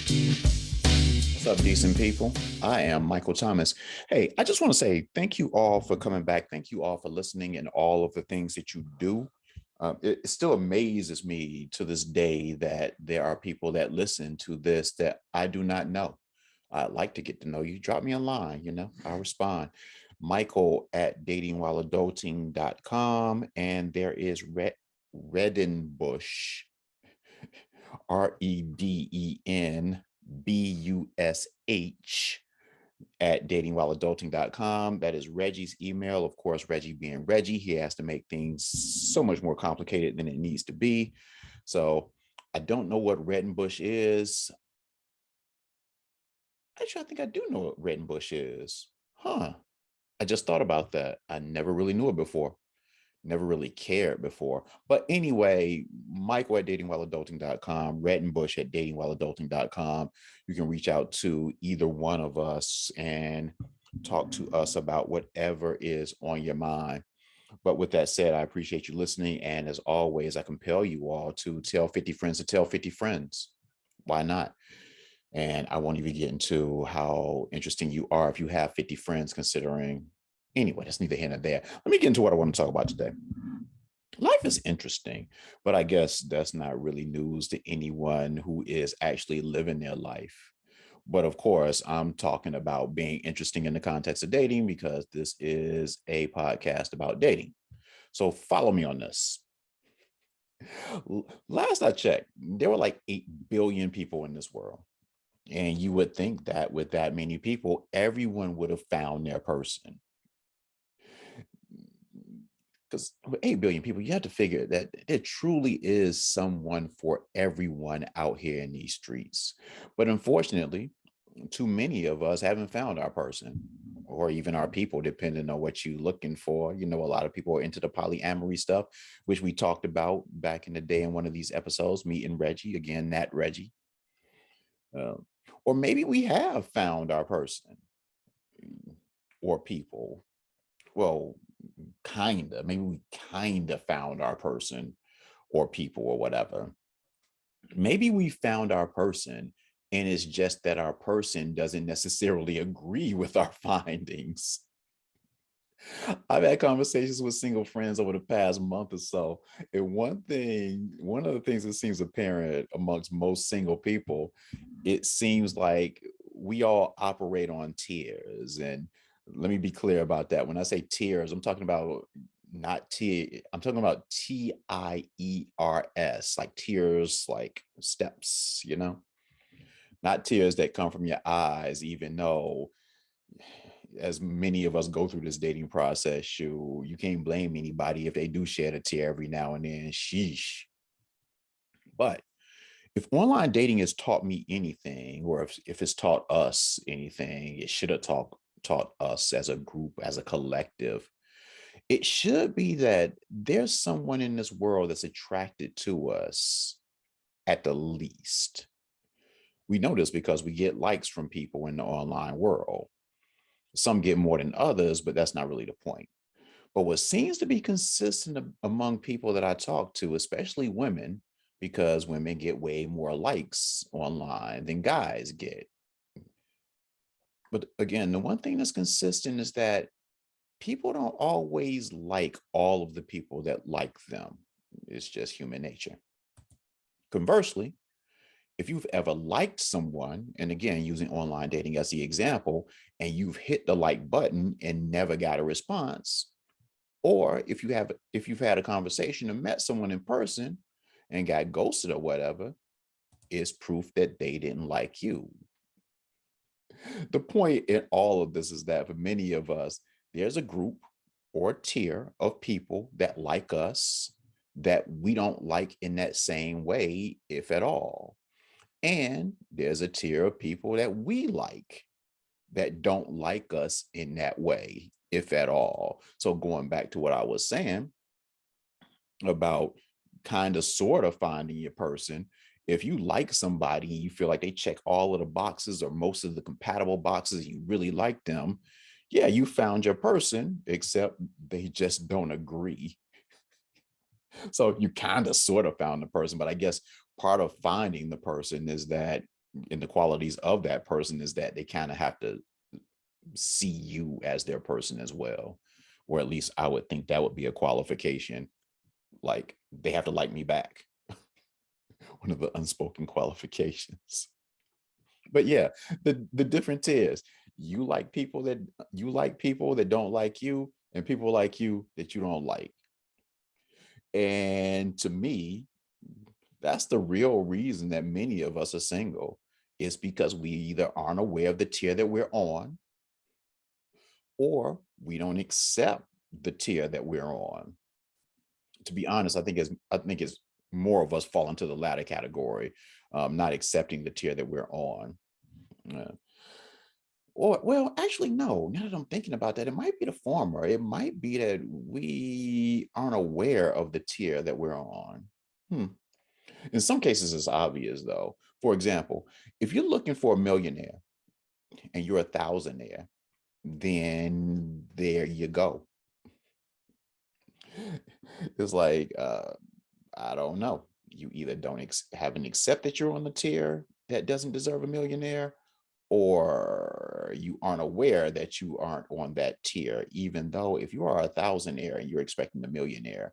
What's up, decent people? I am Michael Thomas. Hey, I just want to say thank you all for coming back. Thank you all for listening and all of the things that you do. It still amazes me to this day that there are people that listen to this that I do not know. I'd like to get to know you. Drop me a line, I'll respond. Michael at datingwhileadulting.com. And there is Redenbush, REDENBUSH at datingwhileadulting.com. That is Reggie's email. Of course, Reggie being Reggie, he has to make things so much more complicated than it needs to be. So I don't know what Redenbush is. Actually, I think I do know what Redenbush is. Huh. I just thought about that. I never really knew it before. Never really cared before. But anyway, Michael at datingwhileadulting.com, Redenbush at datingwhileadulting.com. You can reach out to either one of us and talk to us about whatever is on your mind. But with that said, I appreciate you listening. And as always, I compel you all to tell 50 friends to tell 50 friends. Why not? And I won't even get into how interesting you are if you have 50 friends, considering. Anyway, that's neither here nor there. Let me get into what I want to talk about today. Life is interesting, but I guess that's not really news to anyone who is actually living their life. But of course, I'm talking about being interesting in the context of dating because this is a podcast about dating. So follow me on this. Last I checked, there were like 8 billion people in this world. And you would think that with that many people, everyone would have found their person. Because with 8 billion people, you have to figure that there truly is someone for everyone out here in these streets. But unfortunately, too many of us haven't found our person or even our people, depending on what you're looking for. A lot of people are into the polyamory stuff, which we talked about back in the day in one of these episodes, me and Reggie, again, that Reggie. Or maybe we have found our person or people. Well, maybe we kind of found our person or people or whatever. Maybe we found our person and it's just that our person doesn't necessarily agree with our findings. I've had conversations with single friends over the past month or so. And one of the things that seems apparent amongst most single people, it seems like we all operate on tiers. And let me be clear about that. When I say tiers, I'm talking about not T, I'm talking about TIERS, like tiers, like steps, not tears that come from your eyes, even though as many of us go through this dating process, you can't blame anybody if they do shed a tear every now and then. Sheesh. But if online dating has taught me anything, or if it's taught us anything, it should have taught us as a group, as a collective. It should be that there's someone in this world that's attracted to us at the least. We know this because we get likes from people in the online world. Some get more than others, but that's not really the point. But what seems to be consistent among people that I talk to, especially women, because women get way more likes online than guys get. But again, the one thing that's consistent is that people don't always like all of the people that like them. It's just human nature. Conversely, if you've ever liked someone, and again, using online dating as the example, and you've hit the like button and never got a response, or if you've had a conversation and met someone in person and got ghosted or whatever, is proof that they didn't like you. The point in all of this is that for many of us, there's a group or tier of people that like us that we don't like in that same way, if at all. And there's a tier of people that we like that don't like us in that way, if at all. So going back to what I was saying about kind of sort of finding your person, if you like somebody and you feel like they check all of the boxes or most of the compatible boxes, you really like them, yeah, you found your person, except they just don't agree. So you kind of sort of found the person, but I guess part of finding the person is that and the qualities of that person is that they kind of have to see you as their person as well. Or at least I would think that would be a qualification. Like they have to like me back. One of the unspoken qualifications. But yeah, the difference is you like people that don't like you, and people like you that you don't like. And to me, that's the real reason that many of us are single, is because we either aren't aware of the tier that we're on, or we don't accept the tier that we're on. To be honest, I think it's more of us fall into the latter category, not accepting the tier that we're on. Uh, or well, actually, no. Now that I'm thinking about that, it might be the former. It might be that we aren't aware of the tier that we're on. Hmm. In some cases, it's obvious though. For example, if you're looking for a millionaire and you're a thousandaire, then there you go. It's like I don't know. You either don't haven't accept that you're on the tier that doesn't deserve a millionaire, or you aren't aware that you aren't on that tier, even though if you are a thousandaire and you're expecting a millionaire,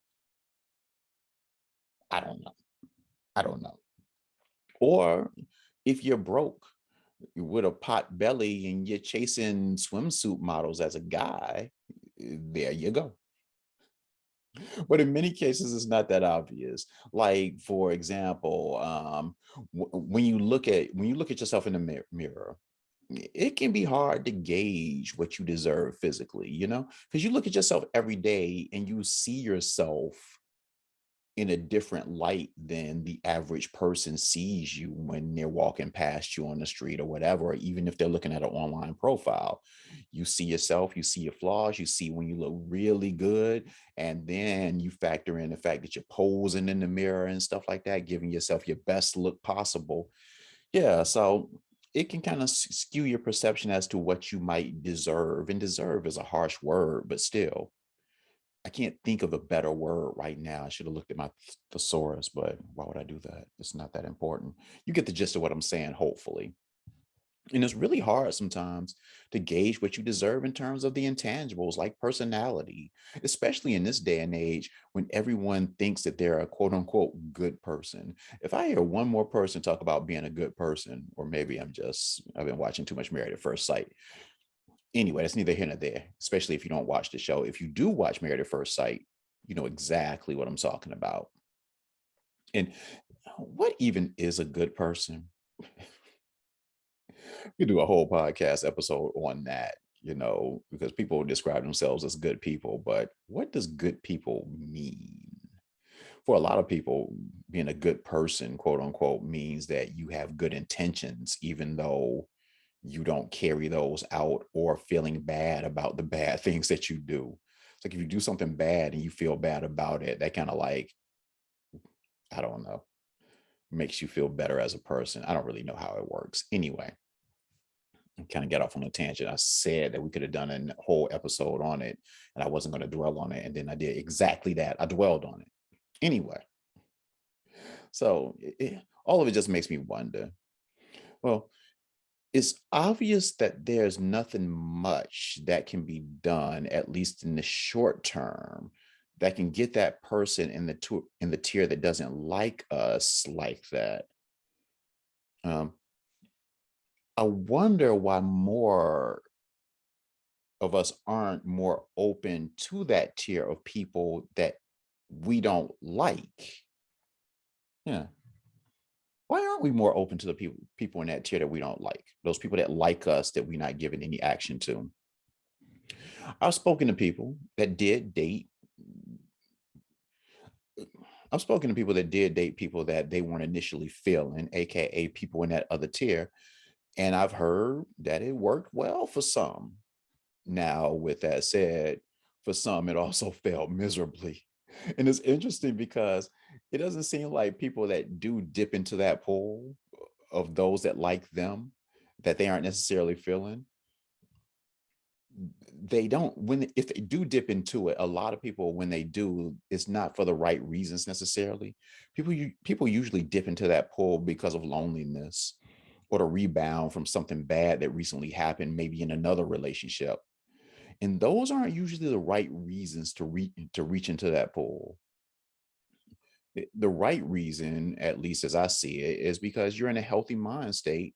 I don't know. I don't know. Or if you're broke with a pot belly and you're chasing swimsuit models as a guy, there you go. But in many cases, it's not that obvious. Like, for example, when you look at yourself in the mirror, it can be hard to gauge what you deserve physically, because you look at yourself every day and you see yourself in a different light than the average person sees you when they're walking past you on the street or whatever, or even if they're looking at an online profile. You see yourself, you see your flaws, you see when you look really good, and then you factor in the fact that you're posing in the mirror and stuff like that, giving yourself your best look possible. Yeah, so it can kind of skew your perception as to what you might deserve. And deserve is a harsh word, but still, I can't think of a better word right now. I should have looked at my thesaurus, but why would I do that? It's not that important. You get the gist of what I'm saying, hopefully. And it's really hard sometimes to gauge what you deserve in terms of the intangibles like personality, especially in this day and age when everyone thinks that they're a quote unquote good person. If I hear one more person talk about being a good person, or maybe I've been watching too much Married at First Sight. Anyway, that's neither here nor there, especially if you don't watch the show. If you do watch Married at First Sight, you know exactly what I'm talking about. And what even is a good person? We do a whole podcast episode on that, because people describe themselves as good people, but what does good people mean? For a lot of people, being a good person, quote unquote, means that you have good intentions, even though you don't carry those out or feeling bad about the bad things that you do. It's like if you do something bad and you feel bad about it, that kind of like, I don't know, makes you feel better as a person. I don't really know how it works. Anyway, I kind of get off on a tangent. I said that we could have done a whole episode on it and I wasn't going to dwell on it. And then I did exactly that. I dwelled on it. Anyway, so all of it just makes me wonder. Well, it's obvious that there's nothing much that can be done, at least in the short term, that can get that person in the tier that doesn't like us like that. Um, I wonder why more of us aren't more open to that tier of people that we don't like. Yeah. Why aren't we more open to the people in that tier that we don't like? Those people that like us that we're not giving any action to. I've spoken to people that did date. I've spoken to people that did date people that they weren't initially feeling, aka people in that other tier. And I've heard that it worked well for some. Now, with that said, for some, it also failed miserably. And it's interesting because it doesn't seem like people that do dip into that pool of those that like them, that they aren't necessarily feeling, they don't, when if they do dip into it, a lot of people, when they do, it's not for the right reasons necessarily. People usually dip into that pool because of loneliness, or to rebound from something bad that recently happened, maybe in another relationship. And those aren't usually the right reasons to reach into that pool. The right reason, at least as I see it, is because you're in a healthy mind state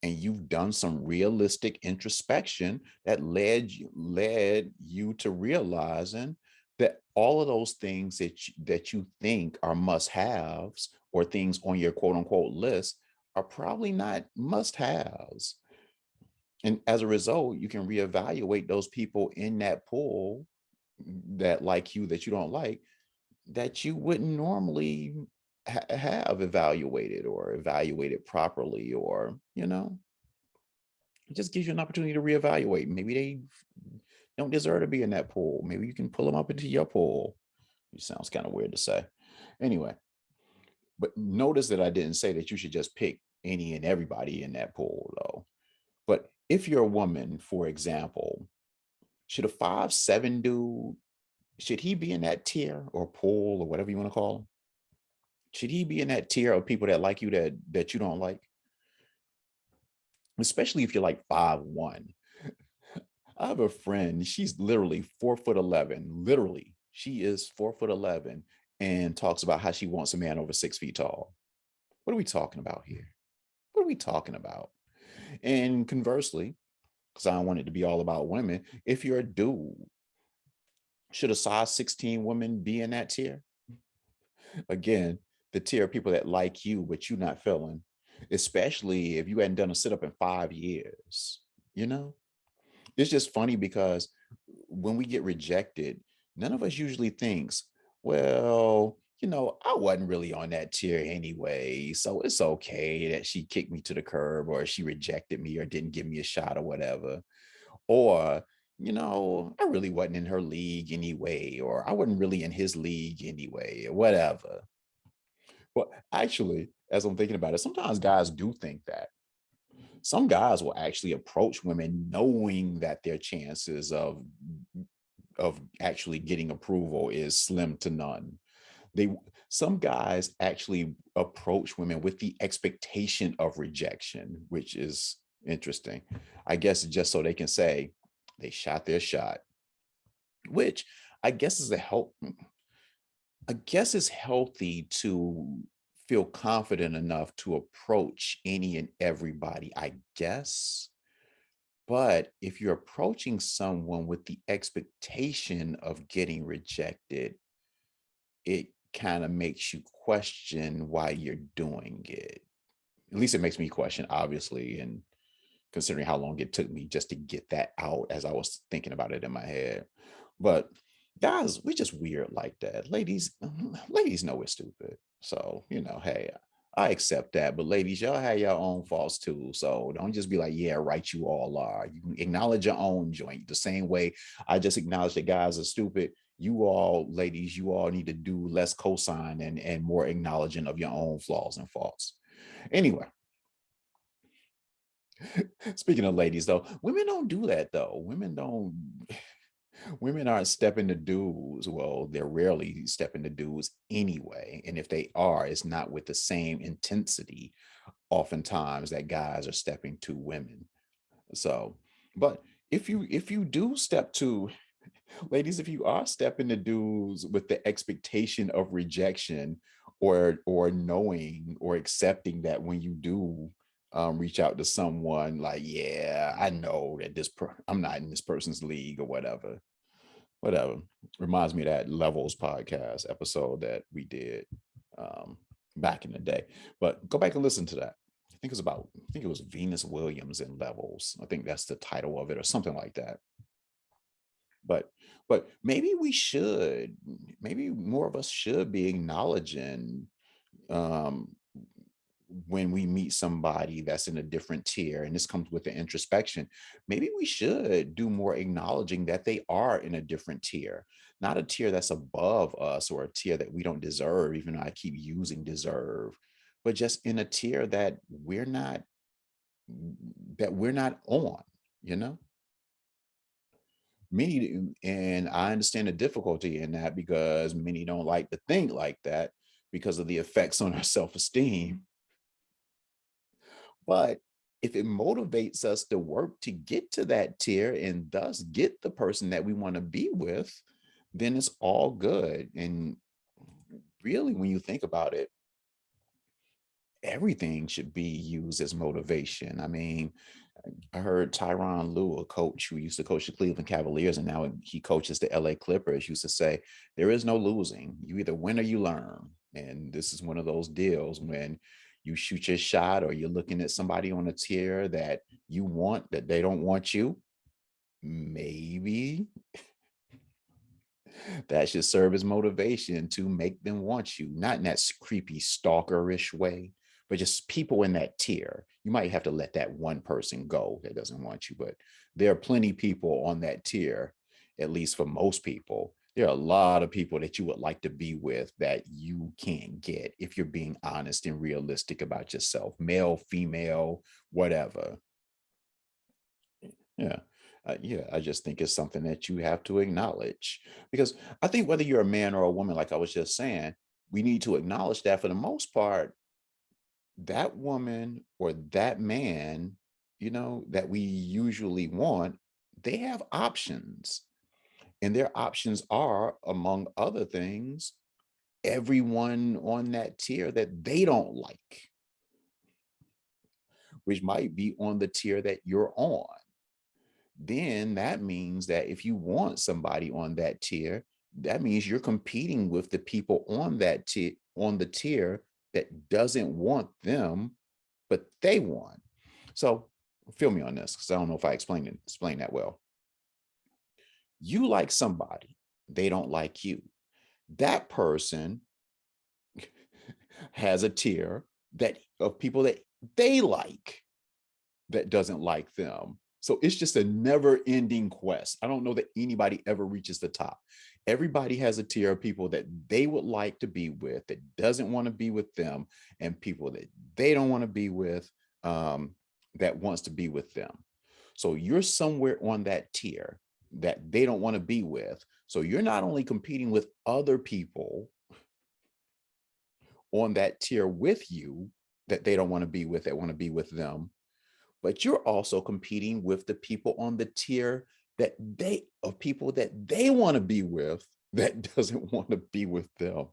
and you've done some realistic introspection that led you to realizing that all of those things that you think are must-haves or things on your quote unquote list are probably not must-haves. And as a result, you can reevaluate those people in that pool that like you that you don't like, that you wouldn't normally have evaluated or evaluated properly, or it just gives you an opportunity to reevaluate. Maybe they don't deserve to be in that pool. Maybe you can pull them up into your pool. It sounds kind of weird to say. Anyway, but notice that I didn't say that you should just pick any and everybody in that pool, though. But if you're a woman, for example, should a 5'7" dude, should he be in that tier or pool or whatever you want to call him? Should he be in that tier of people that like you that you don't like? Especially if you're like 5'1". I have a friend, she's literally 4'11". Literally, she is 4'11" and talks about how she wants a man over 6 feet tall. What are we talking about here? What are we talking about? And conversely, because I don't want it to be all about women, if you're a dude, should a size 16 woman be in that tier? Again, the tier of people that like you, but you're not feeling, especially if you hadn't done a sit up in 5 years, you know? It's just funny because when we get rejected, none of us usually thinks, well, I wasn't really on that tier anyway, so it's okay that she kicked me to the curb or she rejected me or didn't give me a shot or whatever. Or, I really wasn't in her league anyway, or I wasn't really in his league anyway, or whatever. Well, actually, as I'm thinking about it, sometimes guys do think that. Some guys will actually approach women knowing that their chances of actually getting approval is slim to none. They Some guys actually approach women with the expectation of rejection, which is interesting. I guess just so they can say they shot their shot, which I guess is a help. I guess it's healthy to feel confident enough to approach any and everybody, I guess. But if you're approaching someone with the expectation of getting rejected, it kind of makes you question why you're doing it. At least it makes me question, obviously, and considering how long it took me just to get that out as I was thinking about it in my head. But guys, we're just weird like that. Ladies know we're stupid. So, hey, I accept that. But ladies, y'all have your own faults too. So don't just be like, yeah, right, you all are. You can acknowledge your own joint the same way I just acknowledge that guys are stupid. You all, ladies, you all need to do less cosign and more acknowledging of your own flaws and faults. Anyway, speaking of ladies, though, women don't do that though. Women aren't stepping to dudes. Well, they're rarely stepping to dudes anyway. And if they are, it's not with the same intensity oftentimes that guys are stepping to women. So, but if you do step to ladies, if you are stepping to dudes with the expectation of rejection, or knowing or accepting that when you do reach out to someone, like, yeah, I know that I'm not in this person's league or whatever. Reminds me of that Levels podcast episode that we did um, back in the day. But go back and listen to that. I think it was Venus Williams in Levels. I think that's the title of it or something like that. But maybe more of us should be acknowledging um when we meet somebody that's in a different tier, and this comes with the introspection. Maybe we should do more acknowledging that they are in a different tier, not a tier that's above us or a tier that we don't deserve, even though I keep using deserve, but just in a tier that we're not on, you know many. And I understand the difficulty in that because many don't like to think like that because of the effects on our self-esteem. But if it motivates us to work to get to that tier and thus get the person that we want to be with, then it's all good. And really, when you think about it, everything should be used as motivation. I mean, I heard Tyronn Lue, a coach who used to coach the Cleveland Cavaliers and now he coaches the LA Clippers, used to say, there is no losing. You either win or you learn. And this is one of those deals when you shoot your shot or you're looking at somebody on a tier that you want, that they don't want you. Maybe that should serve as motivation to make them want you, not in that creepy stalkerish way, but just people in that tier. You might have to let that one person go that doesn't want you, but there are plenty of people on that tier, at least for most people. There are a lot of people that you would like to be with that you can't get if you're being honest and realistic about yourself, male, female, whatever. Yeah. Yeah, I just think it's something that you have to acknowledge because I think whether you're a man or a woman, like I was just saying, we need to acknowledge that for the most part, that woman or that man, that we usually want, they have options. And their options are, among other things, everyone on that tier that they don't like, which might be on the tier that you're on. Then that means that if you want somebody on that tier, that means you're competing with the people on that tier, on the tier that doesn't want them, but they want. So feel me on this because I don't know if I explained that well. You like somebody, they don't like you. That person has a tier that of people that they like that doesn't like them. So it's just a never ending quest. I don't know that anybody ever reaches the top. Everybody has a tier of people that they would like to be with, that doesn't want to be with them, and people that they don't want to be with, that wants to be with them. So you're somewhere on that tier that they don't want to be with. So you're not only competing with other people on that tier with you that they don't want to be with, that want to be with them, but you're also competing with the people on the tier that they of people that they want to be with that doesn't want to be with them.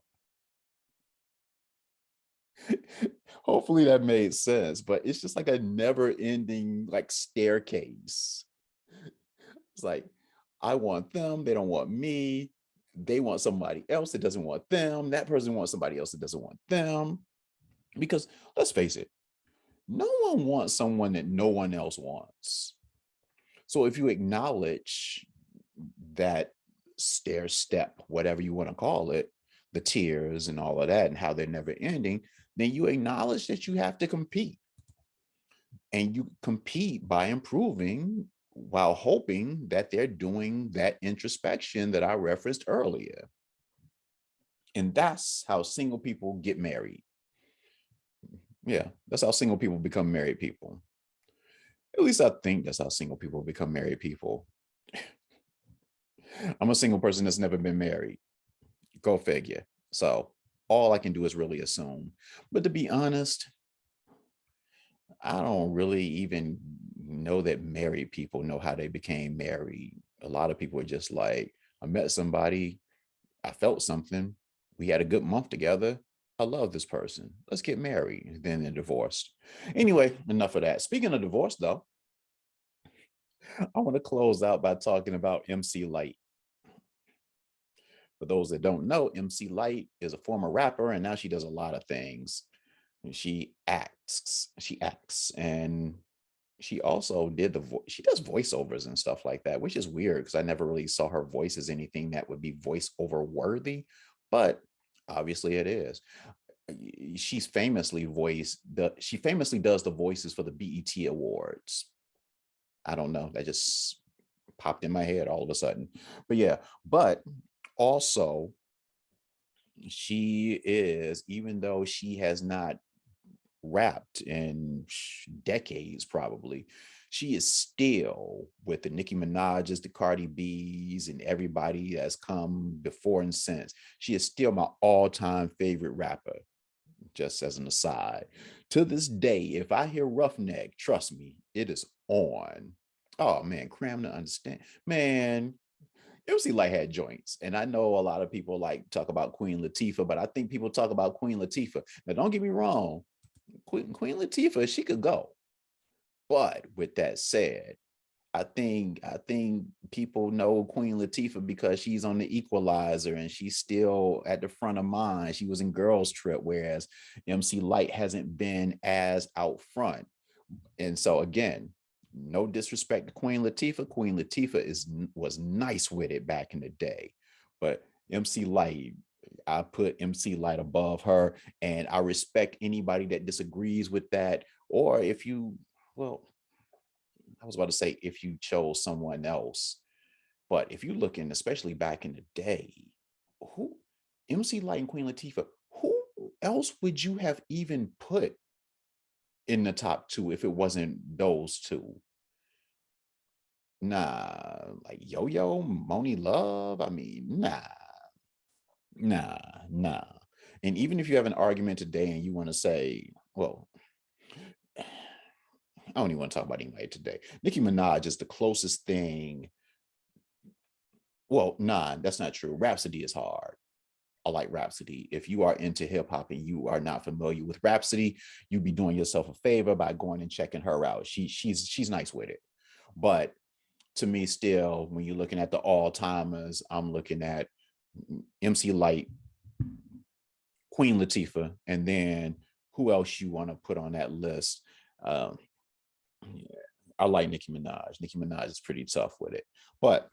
Hopefully that made sense, but it's just like a never ending like staircase. It's like I want them, they don't want me, they want somebody else that doesn't want them, that person wants somebody else that doesn't want them, because let's face it, no one wants someone that no one else wants. So if you acknowledge that stair step, whatever you want to call it, the tiers and all of that, and how they're never ending, then you acknowledge that you have to compete. And you compete by improving while hoping that they're doing that introspection that I referenced earlier. And that's how single people get married. Yeah, that's how single people become married people. At least I think that's how single people become married people. I'm a single person that's never been married. Go figure. So all I can do is really assume. But to be honest, I don't really even know that married people know how they became married. A lot of people are just like, I met somebody, I felt something, we had a good month together. I love this person. Let's get married. Then they're divorced. Anyway, enough of that. Speaking of divorce, though, I want to close out by talking about MC Lyte. For those that don't know, MC Lyte is a former rapper, and now she does a lot of things. She acts, and she also did she does voiceovers and stuff like that, which is weird because I never really saw her voice as anything that would be voiceover worthy, but obviously it is. She famously does the voices for the BET Awards. I don't know, that just popped in my head all of a sudden. But yeah, but also she is, even though she has not rapped in decades, probably, she is still with the Nicki Minaj's, the Cardi B's, and everybody that's come before and since. She is still my all-time favorite rapper, just as an aside. To this day, if I hear Roughneck, trust me, it is on. Oh man, cram to understand. Man, MC Lyte had joints. And I know a lot of people like talk about Queen Latifah, but I think people talk about Queen Latifah. Now, don't get me wrong, Queen Latifah, she could go. But with that said, I think people know Queen Latifah because she's on the Equalizer and she's still at the front of mind. She was in Girls Trip, whereas MC Lyte hasn't been as out front. And so again, no disrespect to Queen Latifah. Queen Latifah was nice with it back in the day, but MC Lyte, I put MC Lyte above her, and I respect anybody that disagrees with that. Or if you, well, I was about to say if you chose someone else, but if you look in, especially back in the day, who MC Lyte and Queen Latifah, who else would you have even put in the top two if it wasn't those two? Nah, like Yo Yo, Moni Love. I mean, nah, nah. And even if you have an argument today and you want to say, well, I don't even want to talk about anybody today. Nicki Minaj is the closest thing. Well, nah, that's not true. Rhapsody is hard. I like Rhapsody. If you are into hip hop and you are not familiar with Rhapsody, you'd be doing yourself a favor by going and checking her out. She's nice with it. But to me, still, when you're looking at the all-timers, I'm looking at MC Lyte, Queen Latifah, and then who else you want to put on that list? Um, I like Nicki Minaj. Nicki Minaj is pretty tough with it, but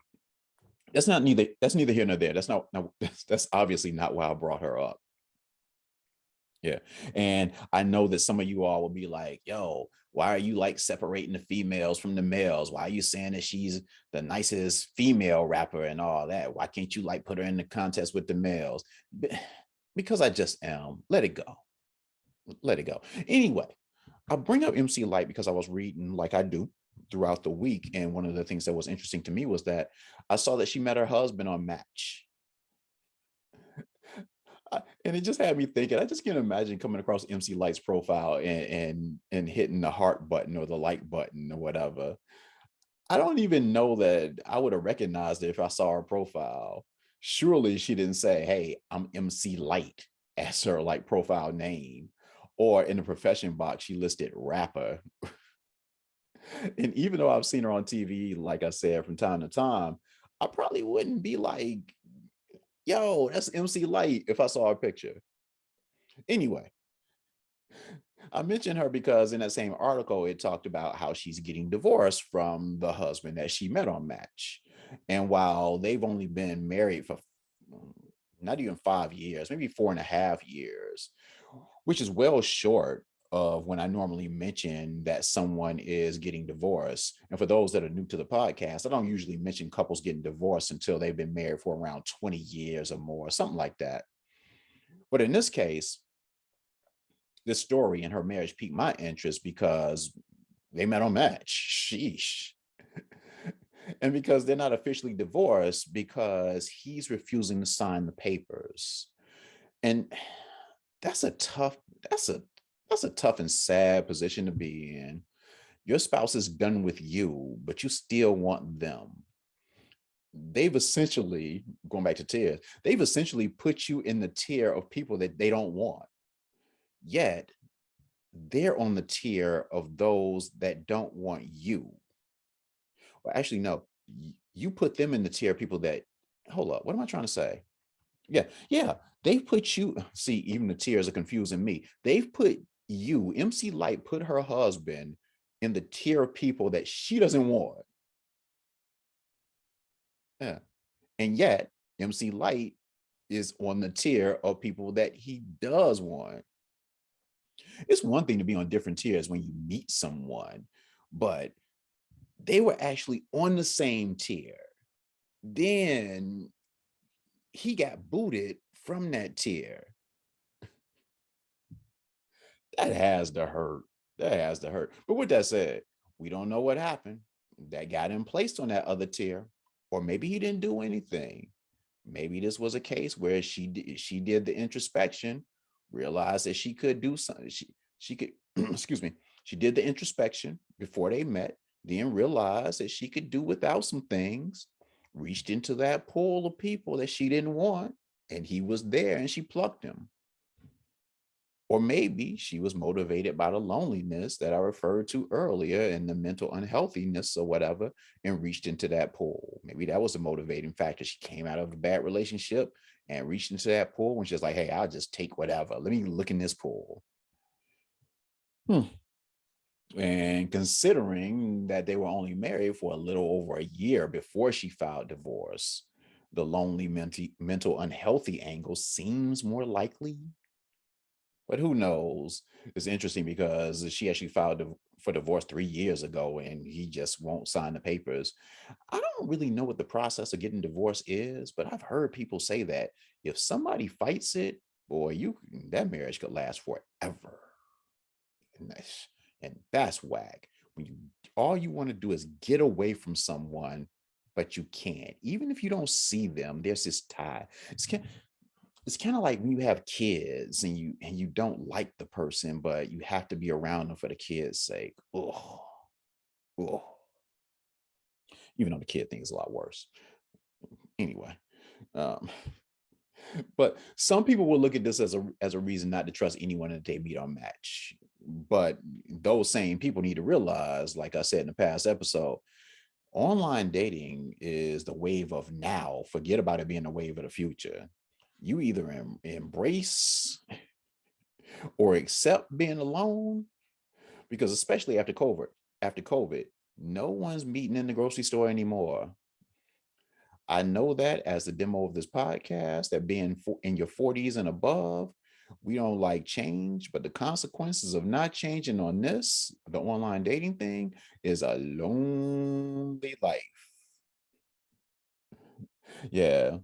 that's neither here nor there. That's not no, that's obviously not why I brought her up. Yeah. And I know that some of you all will be like, yo, why are you like separating the females from the males? Why are you saying that she's the nicest female rapper and all that? Why can't you like put her in the contest with the males? Because I just am. Let it go. Let it go. Anyway, I bring up MC Lyte because I was reading like I do throughout the week. And one of the things that was interesting to me was that I saw that she met her husband on Match. And it just had me thinking. I just can't imagine coming across MC Lyte's profile and hitting the heart button or the like button or whatever. I don't even know that I would have recognized it if I saw her profile. Surely she didn't say, "Hey, I'm MC Lyte" as her like profile name, or in the profession box she listed rapper. And even though I've seen her on TV, like I said, from time to time, I probably wouldn't be like, "Yo, that's MC Lyte" if I saw a picture. Anyway, I mentioned her because in that same article, it talked about how she's getting divorced from the husband that she met on Match. And while they've only been married for not even 5 years, maybe 4.5 years, which is well short of when I normally mention that someone is getting divorced. And for those that are new to the podcast, I don't usually mention couples getting divorced until they've been married for around 20 years or more, something like that. But in this case, this story and her marriage piqued my interest because they met on Match. Sheesh. And because they're not officially divorced because he's refusing to sign the papers. And that's a tough, that's a that's a tough and sad position to be in. Your spouse is done with you, but you still want them. They've essentially, going back to Tiers, they've essentially put you in the tier of people that they don't want. Yet they're on the tier of those that don't want you. Well, actually, no, you put them in the tier of people that, hold up, what am I trying to say? Yeah, yeah, they've put you, see, even the tiers are confusing me. They've put you, MC Lyte, put her husband in the tier of people that she doesn't want. Yeah. And yet, MC Lyte is on the tier of people that he does want. It's one thing to be on different tiers when you meet someone, but they were actually on the same tier. Then he got booted from that tier. That has to hurt. That has to hurt. But with that said, we don't know what happened. That got him placed on that other tier, or maybe he didn't do anything. Maybe this was a case where she did the introspection, realized that she could do something. She could excuse me, she did the introspection before they met, then realized that she could do without some things, reached into that pool of people that she didn't want, and he was there and she plucked him. Or maybe she was motivated by the loneliness that I referred to earlier and the mental unhealthiness or whatever, and reached into that pool. Maybe that was a motivating factor. She came out of a bad relationship and reached into that pool and she's like, hey, I'll just take whatever. Let me look in this pool. And considering that they were only married for a little over a year before she filed divorce, the lonely mental unhealthy angle seems more likely. But who knows? It's interesting because she actually filed for divorce 3 years ago and he just won't sign the papers. I don't really know what the process of getting divorced is, but I've heard people say that if somebody fights it, boy, that marriage could last forever. And that's whack. When you all you want to do is get away from someone, but you can't. Even if you don't see them, there's this tie. It's kind of like when you have kids and you don't like the person, but you have to be around them for the kids' sake. Oh, oh. Even though the kid thing is a lot worse. Anyway, um, but some people will look at this as a reason not to trust anyone that they meet or match. But those same people need to realize, like I said in the past episode, online dating is the wave of now. Forget about it being a wave of the future. You either embrace or accept being alone, because especially after COVID, no one's meeting in the grocery store anymore. I know that as the demo of this podcast, that being in your 40s and above, we don't like change, but the consequences of not changing on the online dating thing, is a lonely life. Yeah.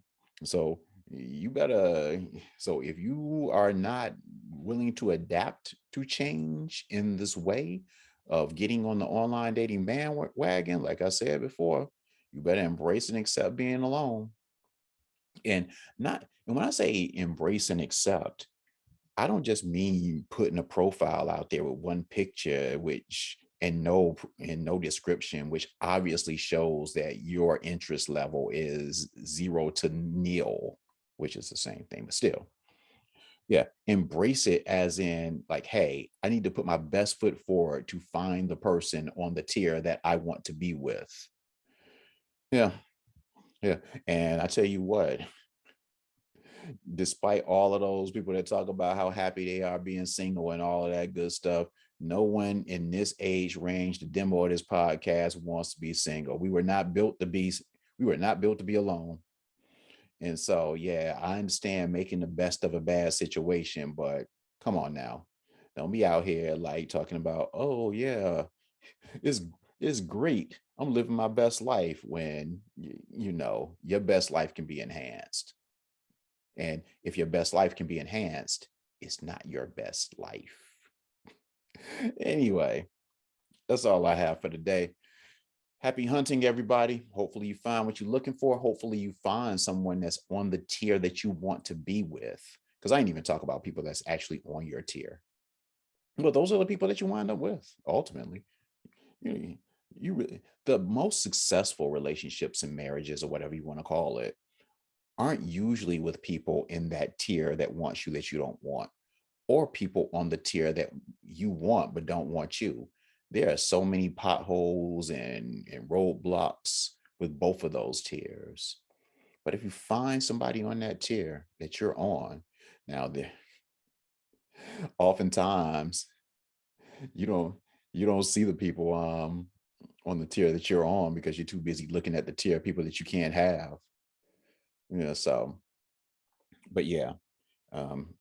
So you better, so if you are not willing to adapt to change in this way of getting on the online dating bandwagon, like I said before, you better embrace and accept being alone. And and when I say embrace and accept, I don't just mean putting a profile out there with one picture, which and no description, which obviously shows that your interest level is 0 to nil, which is the same thing, but still. Yeah, embrace it as in like, hey, I need to put my best foot forward to find the person on the tier that I want to be with. Yeah, yeah. And I tell you what, despite all of those people that talk about how happy they are being single and all of that good stuff, no one in this age range, the demo of this podcast, wants to be single. We were not built to be alone. And so, yeah, I understand making the best of a bad situation, but come on now. Don't be out here like talking about, oh yeah, it's it's great. I'm living my best life when your best life can be enhanced. And if your best life can be enhanced, it's not your best life. Anyway, that's all I have for today. Happy hunting, everybody. Hopefully, you find what you're looking for. Hopefully, you find someone that's on the tier that you want to be with. Because I ain't even talk about people that's actually on your tier. But those are the people that you wind up with, ultimately. You, you really, the most successful relationships and marriages, or whatever you want to call it, aren't usually with people in that tier that wants you that you don't want, or people on the tier that you want but don't want you. There are so many potholes and roadblocks with both of those tiers. But if you find somebody on that tier that you're on, now there oftentimes you don't you don't see the people on the tier that you're on because you're too busy looking at the tier of people that you can't have. So but yeah. Um,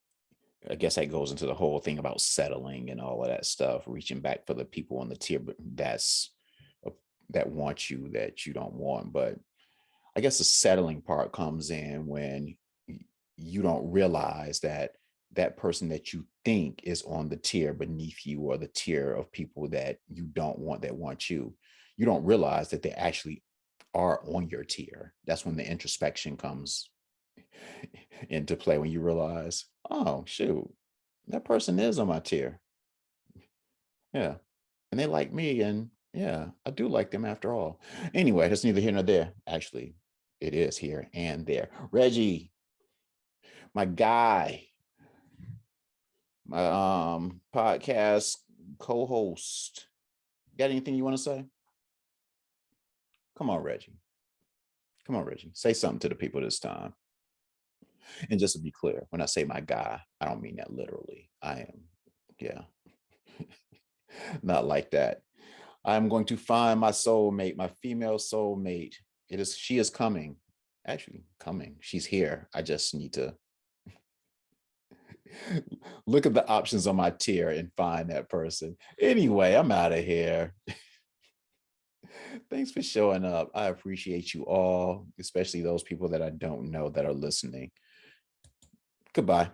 I guess that goes into the whole thing about settling and all of that stuff, reaching back for the people on the tier uh, that want you that you don't want. But I guess the settling part comes in when you don't realize that that person that you think is on the tier beneath you, or the tier of people that you don't want that want you don't realize that they actually are on your tier. That's when the introspection comes into play, when you realize, oh shoot, that person is on my tier. Yeah. And they like me, and yeah, I do like them after all. Anyway, that's neither here nor there. Actually, it is here and there. Reggie, my guy, my podcast co-host. Got anything you want to say? Come on, Reggie. Come on, Reggie. Say something to the people this time. And just to be clear, when I say my guy, I don't mean that literally. I am, yeah, not like that. I'm going to find my soulmate, my female soulmate. She is coming. Actually, coming. She's here. I just need to look at the options on my tier and find that person. Anyway, I'm out of here. Thanks for showing up. I appreciate you all, especially those people that I don't know that are listening. Goodbye.